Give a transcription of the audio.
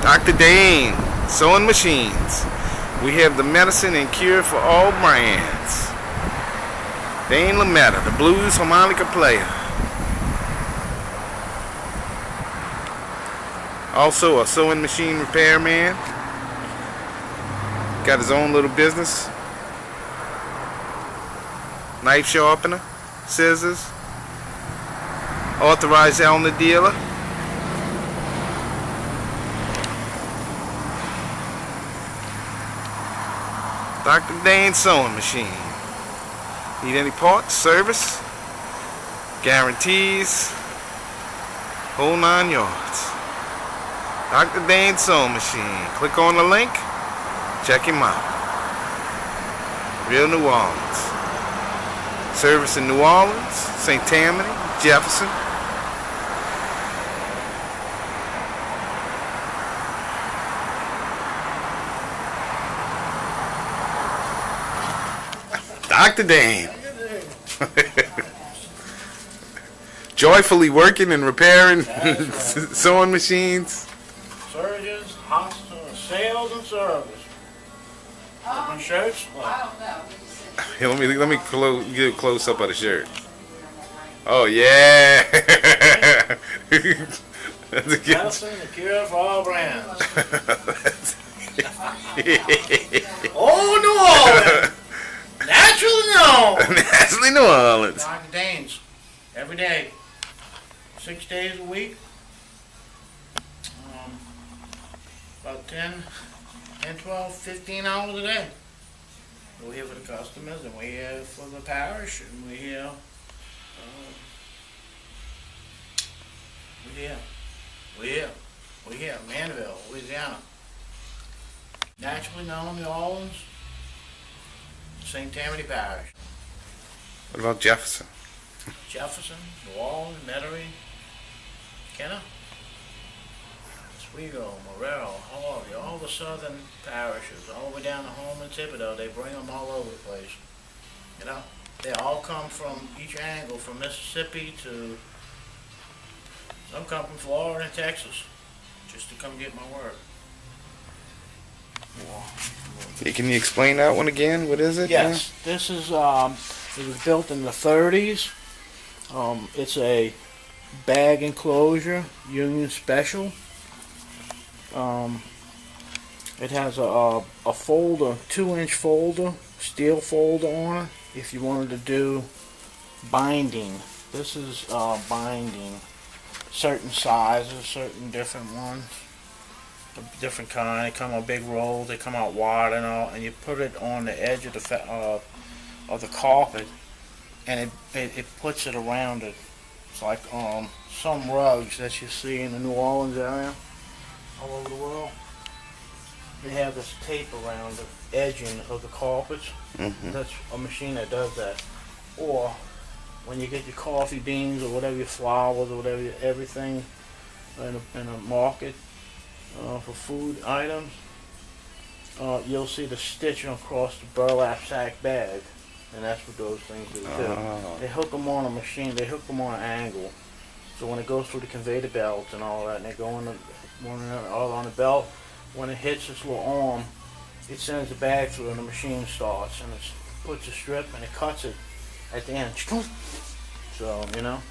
Dr. Dane, Sewing Machines. We have the medicine and cure for all brands. Dane Lametta, the blues harmonica player. Also a sewing machine repairman. Got his own little business. Knife sharpener, scissors. Authorized Elner dealer. Dr. Dane Sewing Machine. Need any parts, service, guarantees, whole 9 yards. Dr. Dane Sewing Machine. Click on the link, check him out. Real New Orleans. Service in New Orleans, St. Tammany, Jefferson. Dr. Dane. Joyfully working and repairing sewing machines. Surgeons, hospital, sales and service. Open shirts? I don't know. Here, let me get a close up of the shirt. Oh yeah. That's a good. Medicine, the cure for all brands. Oh, New Orleans! Naturally known. Naturally New Orleans. Dr. Dane's. Every day. 6 days a week. About 10, 12, 15 hours a day. We're here for the customers, and we're here for the parish, and we're here. We're here, Mandeville, Louisiana. Naturally known New Orleans, St. Tammany Parish. What about Jefferson? Jefferson, New Orleans, Metairie, Kenner, Oswego, Morero, Harvey, all the southern parishes, all the way down to Home and Thibodeau. They bring them all over the place. You know, they all come from each angle, from Mississippi to some come from Florida and Texas, just to come get my work. Hey, can you explain that one again? What is it? Yes, this is it was built in the 30s. It's a bag enclosure, Union Special. It has a folder, 2-inch folder, steel folder on it. If you wanted to do binding, this is binding. Certain sizes, certain different ones, different kind. They come out big rolls. They come out wide and all, and you put it on the edge of the carpet, and it puts it around it. It's like some rugs that you see in the New Orleans area, all over the world. They have this tape around the edging of the carpets. Mm-hmm. That's a machine that does that. Or when you get your coffee beans or whatever, your flowers or whatever, everything in a market for food items, you'll see the stitching across the burlap sack bag, and that's what those things do too. Oh. They hook them on a machine. They hook them on an angle, so when it goes through the conveyor belt and all that, and they go all on the belt, when it hits this little arm, it sends the bag through, and the machine starts, and it puts a strip and it cuts it at the end. So, you know.